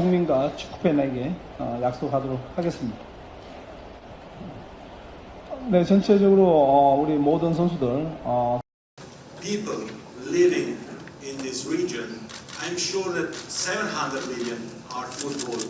국민과 축구팬에게 약속하도록 하겠습니다. 네, 전체적으로 우리 모든 선수들 people living in this region, I'm sure that 700 million are football.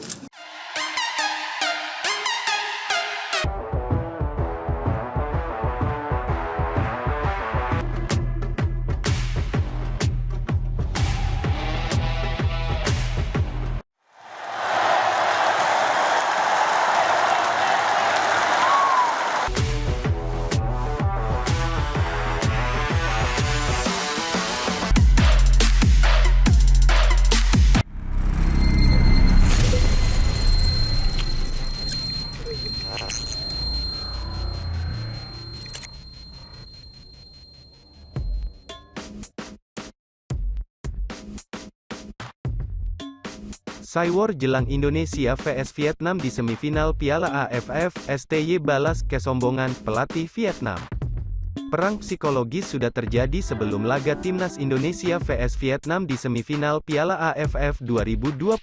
Cywar jelang Indonesia vs Vietnam di semifinal Piala AFF, STY balas kesombongan pelatih Vietnam. Perang psikologis sudah terjadi sebelum laga timnas Indonesia vs Vietnam di semifinal Piala AFF 2022.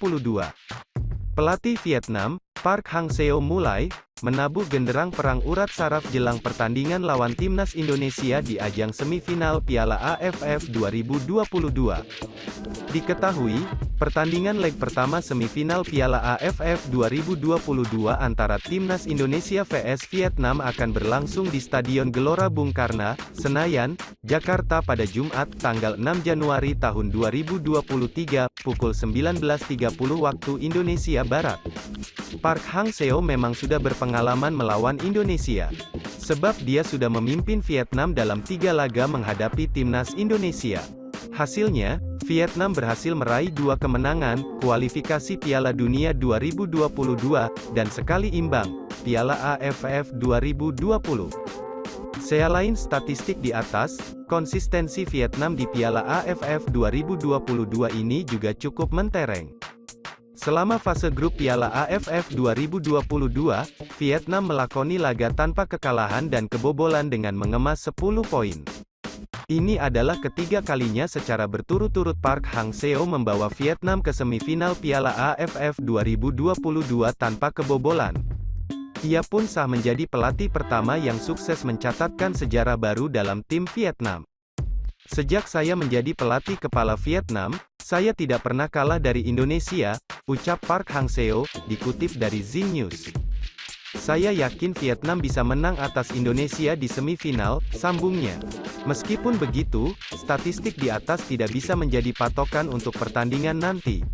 Pelatih Vietnam, Park Hang-seo mulai menabuh genderang perang urat saraf jelang pertandingan lawan timnas Indonesia di ajang semifinal Piala AFF 2022. Diketahui, pertandingan leg pertama semifinal Piala AFF 2022 antara timnas Indonesia vs Vietnam akan berlangsung di Stadion Gelora Bung Karno, Senayan, Jakarta pada Jumat, tanggal 6 Januari tahun 2023, pukul 19.30 waktu Indonesia Barat. Park Hang-seo memang sudah berpengalaman melawan Indonesia. Sebab dia sudah memimpin Vietnam dalam 3 laga menghadapi timnas Indonesia. Hasilnya, Vietnam berhasil meraih 2 kemenangan, kualifikasi Piala Dunia 2022, dan sekali imbang, Piala AFF 2020. Selain statistik di atas, konsistensi Vietnam di Piala AFF 2022 ini juga cukup mentereng. Selama fase grup Piala AFF 2022, Vietnam melakoni laga tanpa kekalahan dan kebobolan dengan mengemas 10 poin. Ini adalah ketiga kalinya secara berturut-turut Park Hang-seo membawa Vietnam ke semifinal Piala AFF 2022 tanpa kebobolan. Ia pun sah menjadi pelatih pertama yang sukses mencatatkan sejarah baru dalam tim Vietnam. Sejak saya menjadi pelatih kepala Vietnam, saya tidak pernah kalah dari Indonesia, ucap Park Hang-seo, dikutip dari Zing News. Saya yakin Vietnam bisa menang atas Indonesia di semifinal, sambungnya. Meskipun begitu, statistik di atas tidak bisa menjadi patokan untuk pertandingan nanti.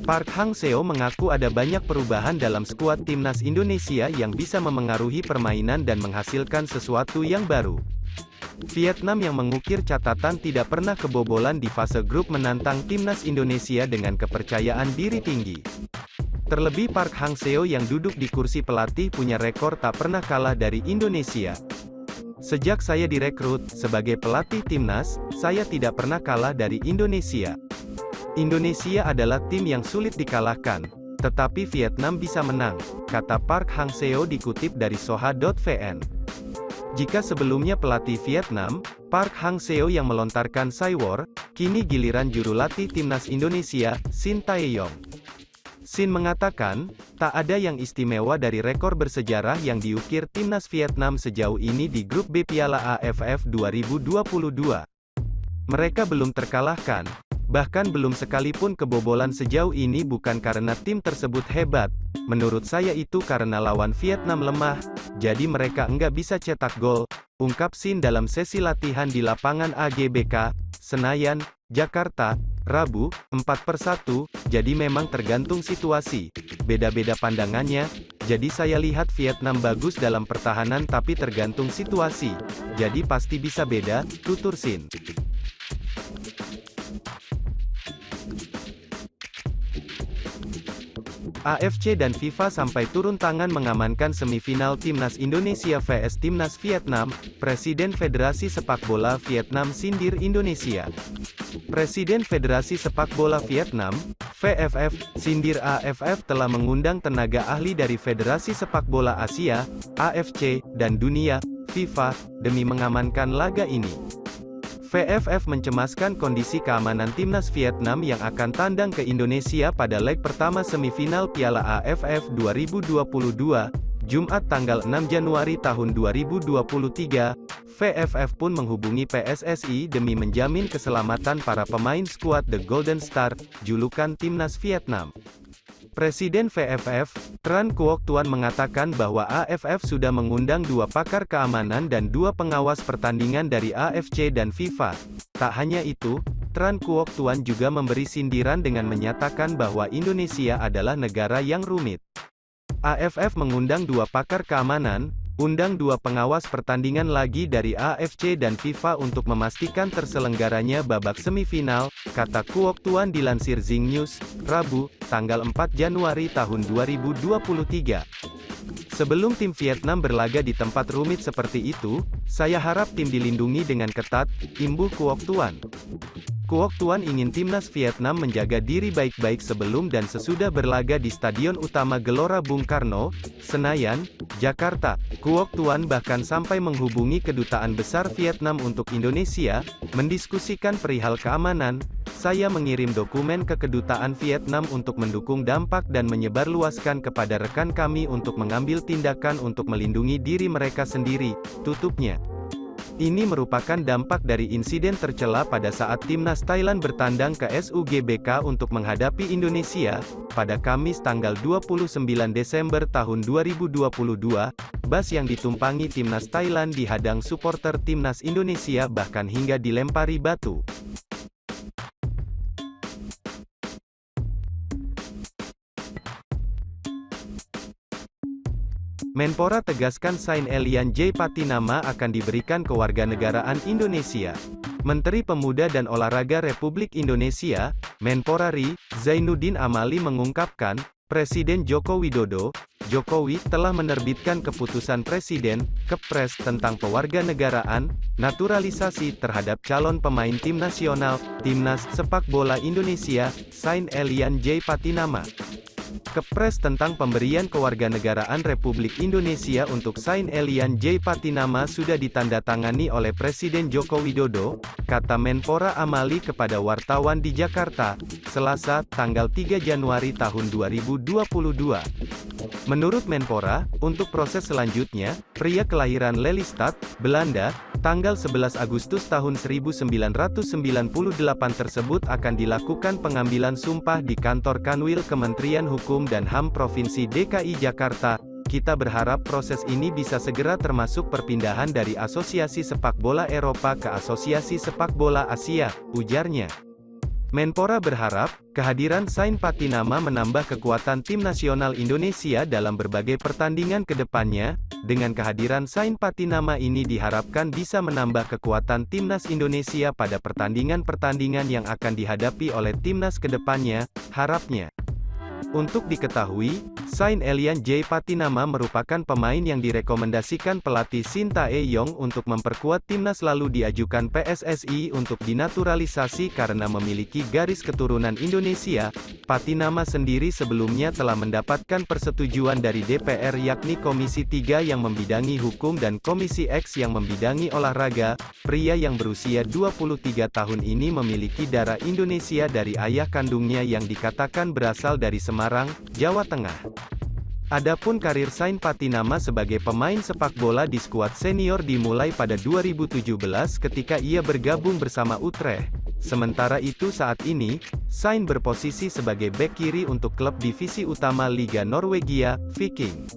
Park Hang-seo mengaku ada banyak perubahan dalam skuad timnas Indonesia yang bisa memengaruhi permainan dan menghasilkan sesuatu yang baru. Vietnam yang mengukir catatan tidak pernah kebobolan di fase grup menantang timnas Indonesia dengan kepercayaan diri tinggi. Terlebih Park Hang-seo yang duduk di kursi pelatih punya rekor tak pernah kalah dari Indonesia. Sejak saya direkrut sebagai pelatih timnas, saya tidak pernah kalah dari Indonesia. Indonesia adalah tim yang sulit dikalahkan, tetapi Vietnam bisa menang, kata Park Hang-seo dikutip dari Soha.vn. Jika sebelumnya pelatih Vietnam, Park Hang-seo yang melontarkan Cywar, kini giliran juru latih timnas Indonesia, Shin Tae-yong. Shin mengatakan, tak ada yang istimewa dari rekor bersejarah yang diukir timnas Vietnam sejauh ini di grup B Piala AFF 2022. Mereka belum terkalahkan, bahkan belum sekalipun kebobolan sejauh ini bukan karena tim tersebut hebat, menurut saya itu karena lawan Vietnam lemah, jadi mereka enggak bisa cetak gol, ungkap Shin dalam sesi latihan di lapangan AGBK, Senayan, Jakarta, Rabu, 4/1, jadi memang tergantung situasi, beda-beda pandangannya, jadi saya lihat Vietnam bagus dalam pertahanan tapi tergantung situasi, jadi pasti bisa beda, tutur Shin. AFC dan FIFA sampai turun tangan mengamankan semifinal Timnas Indonesia vs Timnas Vietnam, Presiden Federasi Sepak Bola Vietnam sindir Indonesia. Presiden Federasi Sepak Bola Vietnam, VFF, sindir AFF telah mengundang tenaga ahli dari Federasi Sepak Bola Asia, AFC, dan Dunia, FIFA, demi mengamankan laga ini. VFF mencemaskan kondisi keamanan timnas Vietnam yang akan tandang ke Indonesia pada leg pertama semifinal Piala AFF 2022, Jumat tanggal 6 Januari tahun 2023. VFF pun menghubungi PSSI demi menjamin keselamatan para pemain skuad The Golden Star, julukan timnas Vietnam. Presiden VFF, Tran Quoc Tuan mengatakan bahwa AFF sudah mengundang 2 pakar keamanan dan 2 pengawas pertandingan dari AFC dan FIFA. Tak hanya itu, Tran Quoc Tuan juga memberi sindiran dengan menyatakan bahwa Indonesia adalah negara yang rumit. AFF mengundang 2 pakar keamanan, undang 2 pengawas pertandingan lagi dari AFC dan FIFA untuk memastikan terselenggaranya babak semifinal, kata Quoc Tuan dilansir Zing News, Rabu, tanggal 4 Januari tahun 2023. Sebelum tim Vietnam berlaga di tempat rumit seperti itu, saya harap tim dilindungi dengan ketat, imbuh Quoc Tuan. Quoc Tuan ingin timnas Vietnam menjaga diri baik-baik sebelum dan sesudah berlaga di Stadion Utama Gelora Bung Karno, Senayan, Jakarta. Quoc Tuan bahkan sampai menghubungi Kedutaan Besar Vietnam untuk Indonesia, mendiskusikan perihal keamanan. Saya mengirim dokumen ke Kedutaan Vietnam untuk mendukung dampak dan menyebarluaskan kepada rekan kami untuk mengambil tindakan untuk melindungi diri mereka sendiri, tutupnya. Ini merupakan dampak dari insiden tercela pada saat timnas Thailand bertandang ke SUGBK untuk menghadapi Indonesia, pada Kamis tanggal 29 Desember tahun 2022, bus yang ditumpangi timnas Thailand dihadang supporter timnas Indonesia bahkan hingga dilempari batu. Menpora tegaskan Sain Elian J. Patinama akan diberikan kewarganegaraan Indonesia. Menteri Pemuda dan Olahraga Republik Indonesia, Menpora RI, Zainuddin Amali mengungkapkan, Presiden Joko Widodo, Jokowi, telah menerbitkan keputusan Presiden, Kepres, tentang pewarganegaraan, naturalisasi terhadap calon pemain tim nasional, Timnas Sepak Bola Indonesia, Sain Elian J. Patinama. Kepres tentang pemberian kewarganegaraan Republik Indonesia untuk Sain Elian J. Patinama sudah ditandatangani oleh Presiden Joko Widodo, kata Menpora Amali kepada wartawan di Jakarta, Selasa, tanggal 3 Januari tahun 2022. Menurut Menpora, untuk proses selanjutnya, pria kelahiran Lelystad, Belanda, tanggal 11 Agustus tahun 1998 tersebut akan dilakukan pengambilan sumpah di kantor Kanwil Kementerian Hukum dan HAM Provinsi DKI Jakarta. Kita berharap proses ini bisa segera termasuk perpindahan dari Asosiasi Sepak Bola Eropa ke Asosiasi Sepak Bola Asia, ujarnya. Menpora berharap, kehadiran Sain Patinama menambah kekuatan tim nasional Indonesia dalam berbagai pertandingan ke depannya. Dengan kehadiran Sain Patinama ini diharapkan bisa menambah kekuatan timnas Indonesia pada pertandingan-pertandingan yang akan dihadapi oleh timnas ke depannya, harapnya. Untuk diketahui, Sain Elian J. Patinama merupakan pemain yang direkomendasikan pelatih Shin Tae-yong untuk memperkuat timnas lalu diajukan PSSI untuk dinaturalisasi karena memiliki garis keturunan Indonesia. Patinama sendiri sebelumnya telah mendapatkan persetujuan dari DPR yakni Komisi 3 yang membidangi hukum dan Komisi X yang membidangi olahraga. Pria yang berusia 23 tahun ini memiliki darah Indonesia dari ayah kandungnya yang dikatakan berasal dari Semarang, Jawa Tengah. Adapun karir Sain Patinama sebagai pemain sepak bola di skuad senior dimulai pada 2017 ketika ia bergabung bersama Utrecht. Sementara itu saat ini, Sain berposisi sebagai bek kiri untuk klub divisi utama Liga Norwegia, Viking.